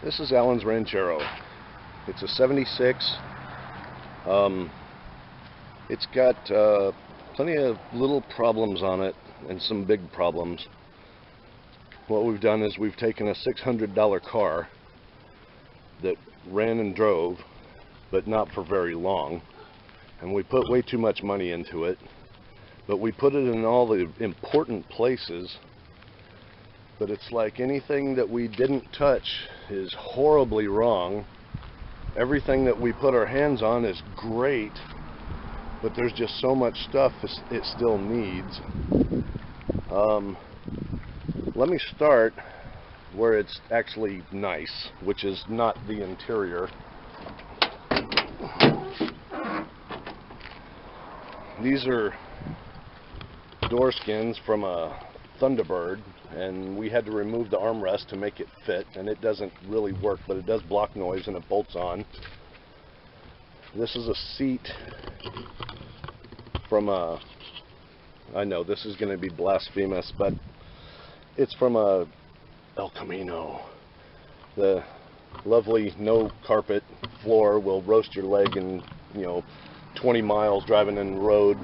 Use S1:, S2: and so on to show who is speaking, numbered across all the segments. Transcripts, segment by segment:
S1: This is Alan's Ranchero. It's a 76. It's got plenty of little problems on it and some big problems. What we've done is we've taken a $600 car that ran and drove, but not for very long, and we put way too much money into it, but we put it in all the important places. But it's like anything that we didn't touch is horribly wrong. Everything that we put our hands on is great, but there's just so much stuff it still needs. Let me start where it's actually nice, which is not the interior. These are door skins from a Thunderbird, and we had to remove the armrest to make it fit, and it doesn't really work, but it does block noise and it bolts on. This is a seat from a, I know this is going to be blasphemous, but it's from a El Camino. The lovely no carpet floor will roast your leg in 20 miles driving in the road.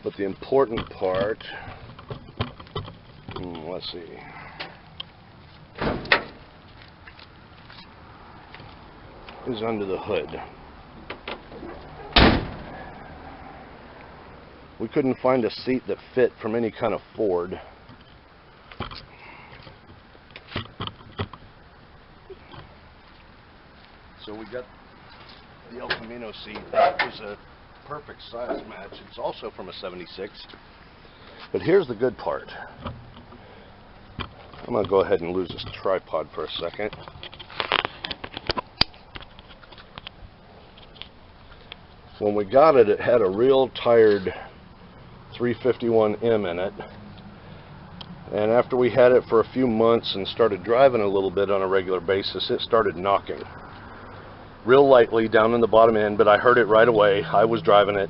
S1: But the important part, let's see, is under the hood. We couldn't find a seat that fit from any kind of Ford. So we got the El Camino seat. That was a perfect size match. It's also from a 76. But here's the good part. I'm going to go ahead and lose this tripod for a second. When we got it, it had a real tired 351M in it. And after we had it for a few months and started driving a little bit on a regular basis, it started knocking. Real lightly down in the bottom end, but I heard it right away. I was driving it.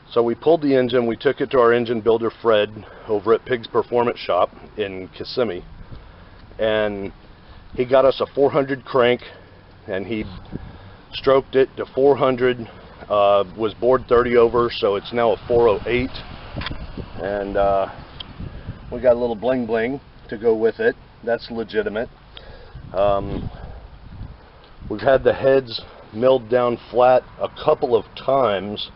S1: So we pulled the engine, we took it to our engine builder Fred over at Pig's Performance Shop in Kissimmee, and he got us a 400 crank, and he stroked it to 400, was bored 30 over, so it's now a 408, and we got a little bling bling to go with it. That's legitimate. We've had the heads milled down flat a couple of times,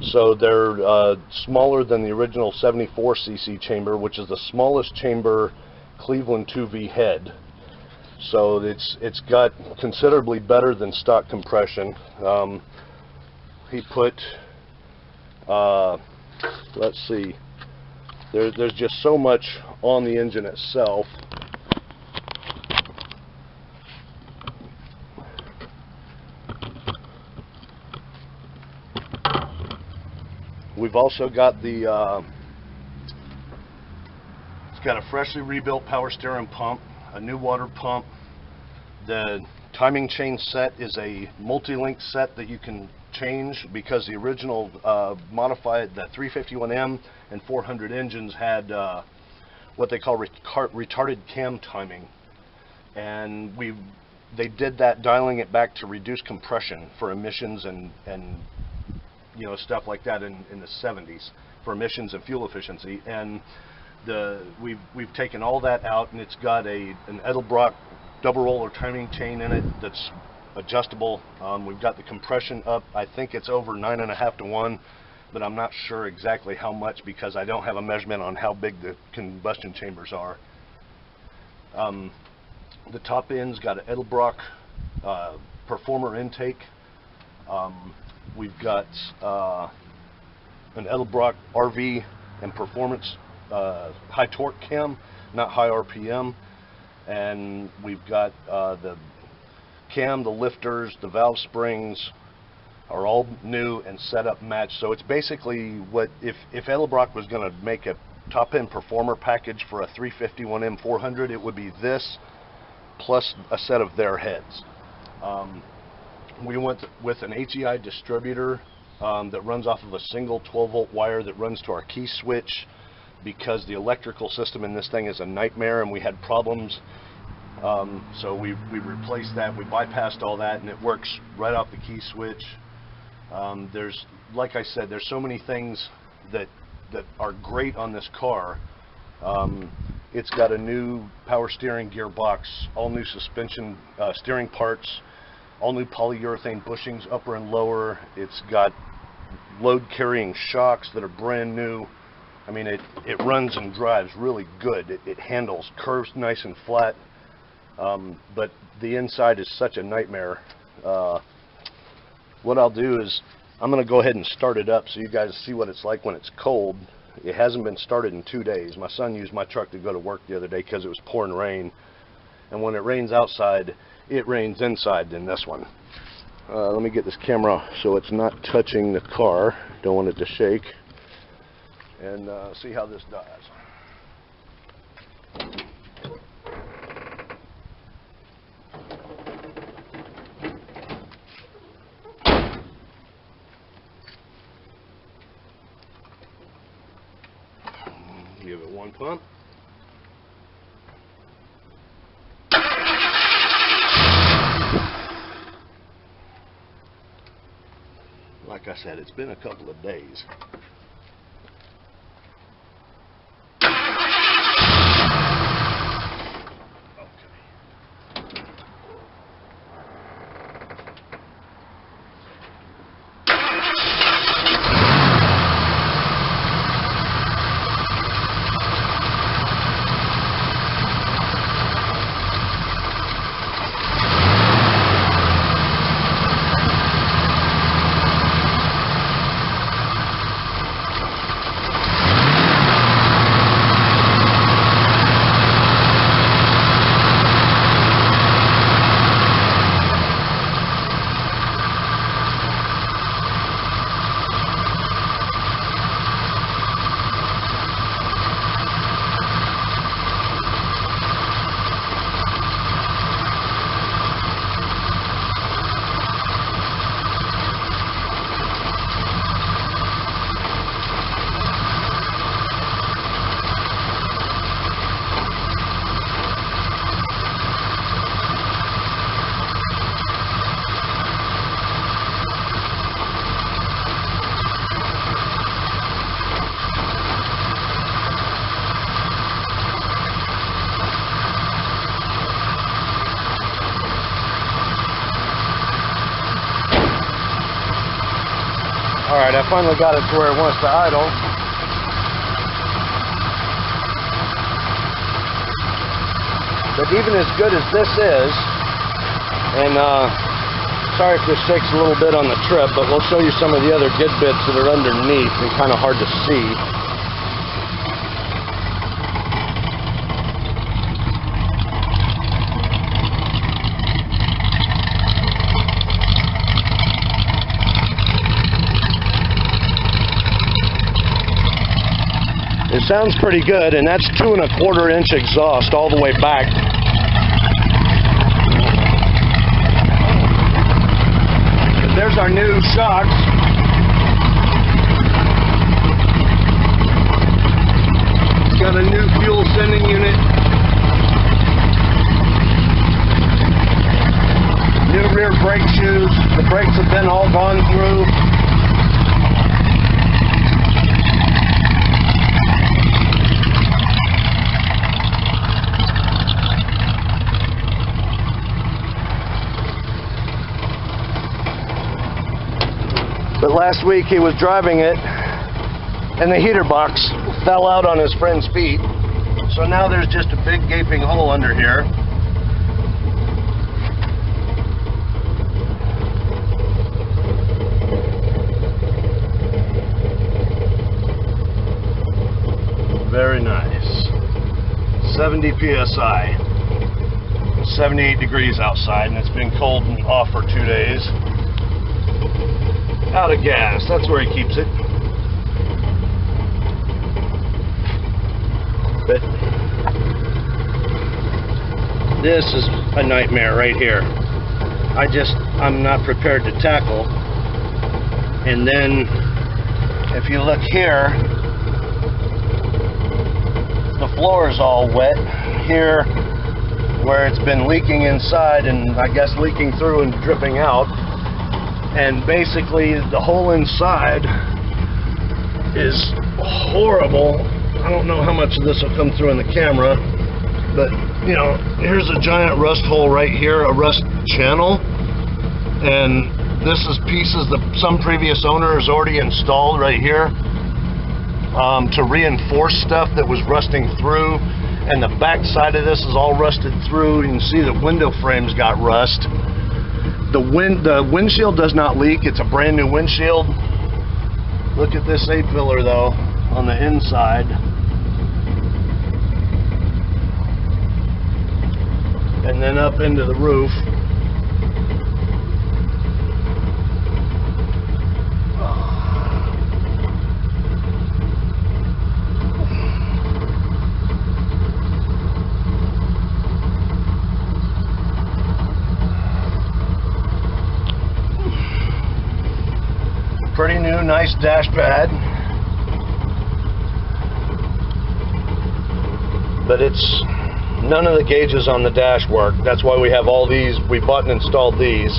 S1: so they're smaller than the original 74cc chamber, which is the smallest chamber Cleveland 2V head. So it's got considerably better than stock compression. He put, let's see, there's just so much on the engine itself. We've also got the, it's got a freshly rebuilt power steering pump, a new water pump. The timing chain set is a multi-link set that you can change, because the original modified, the 351M and 400 engines had what they call retarded cam timing. And they did that, dialing it back to reduce compression for emissions and stuff like that in the 70s for emissions and fuel efficiency. And we've taken all that out, and it's got an Edelbrock double roller timing chain in it that's adjustable. We've got the compression up. I think it's over 9.5 to 1, but I'm not sure exactly how much, because I don't have a measurement on how big the combustion chambers are. The top end's got an Edelbrock performer intake. We've got an Edelbrock RV and performance high torque cam, not high RPM, and we've got the cam, the lifters, the valve springs are all new and set up matched. So it's basically what if Edelbrock was going to make a top end performer package for a 351M 400, it would be this plus a set of their heads. We went with an HEI distributor that runs off of a single 12-volt wire that runs to our key switch, because the electrical system in this thing is a nightmare, and we had problems So we replaced that. We bypassed all that, and it works right off the key switch. There's, like I said, there's so many things that are great on this car. It's got a new power steering gearbox, all new suspension, steering parts, all new polyurethane bushings, upper and lower. It's got load carrying shocks that are brand new. I mean, it runs and drives really good. It handles curves nice and flat, but the inside is such a nightmare. What I'll do is I'm going to go ahead and start it up so you guys see what it's like when it's cold. It hasn't been started in 2 days. My son used my truck to go to work the other day because it was pouring rain. And when it rains outside, it rains inside in this one. Let me get this camera so it's not touching the car. Don't want it to shake. And see how this does. Give it one pump. Like I said, it's been a couple of days. Alright, I finally got it to where it wants to idle. But even as good as this is, and sorry if this shakes a little bit on the trip, but we'll show you some of the other good bits that are underneath and kind of hard to see. It sounds pretty good, and that's 2 1/4 inch exhaust all the way back. There's our new shocks. It's got a new fuel sending unit. New rear brake shoes. The brakes have been all gone through. But last week he was driving it and the heater box fell out on his friend's feet. So now there's just a big gaping hole under here. Very nice. 70 psi. 78 degrees outside, and it's been cold and off for 2 days. Out of gas, that's where he keeps it. But this is a nightmare right here. I'm not prepared to tackle. And then if you look here, the floor is all wet. Here, where it's been leaking inside and I guess leaking through and dripping out. And basically the hole inside is horrible. I don't know how much of this will come through in the camera, but you know, here's a giant rust hole right here, a rust channel, and this is pieces that some previous owner has already installed right here to reinforce stuff that was rusting through. And the back side of this is all rusted through. You can see the window frames got rust. The windshield does not leak. It's a brand new windshield. Look at this A-pillar though on the inside. And then up into the roof. Pretty new, nice dash pad, but it's none of the gauges on the dash work. That's why we have all these. We bought and installed these.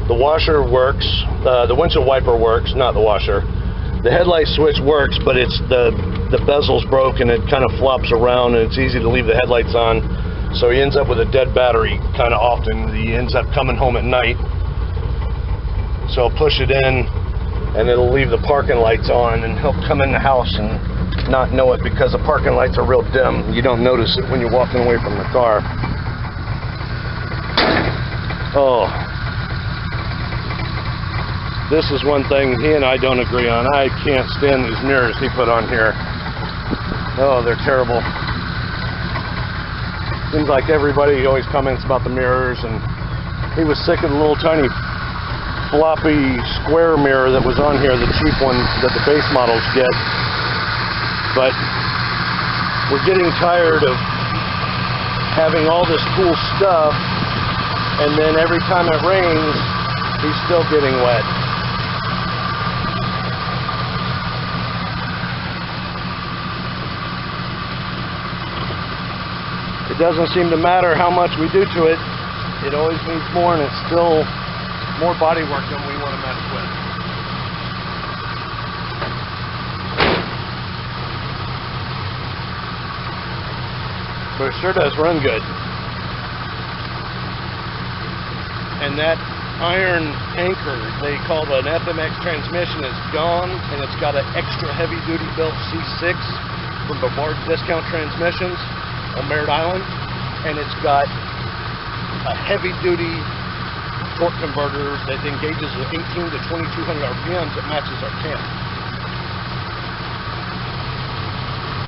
S1: The washer works, the windshield wiper works, not the washer. The headlight switch works, but it's the bezel's broken. It kind of flops around, and it's easy to leave the headlights on. So he ends up with a dead battery kind of often. He ends up coming home at night. So I'll push it in, and it'll leave the parking lights on, and he'll come in the house and not know it because the parking lights are real dim. You don't notice it when you're walking away from the car. Oh. This is one thing he and I don't agree on. I can't stand these mirrors he put on here. Oh, they're terrible. Seems like everybody always comments about the mirrors, and he was sick of the little tiny floppy square mirror that was on here, the cheap one that the base models get. But we're getting tired of having all this cool stuff, and then every time it rains, he's still getting wet. It doesn't seem to matter how much we do to it. It always needs more, and it's still more body work than we want to mess with. But it sure does run good. And that iron anchor they call an FMX transmission is gone, and it's got an extra heavy duty built C6 from Bavard Discount Transmissions on Merritt Island, and it's got a heavy duty torque converter that engages with 18 to 2200 RPMs that matches our cam.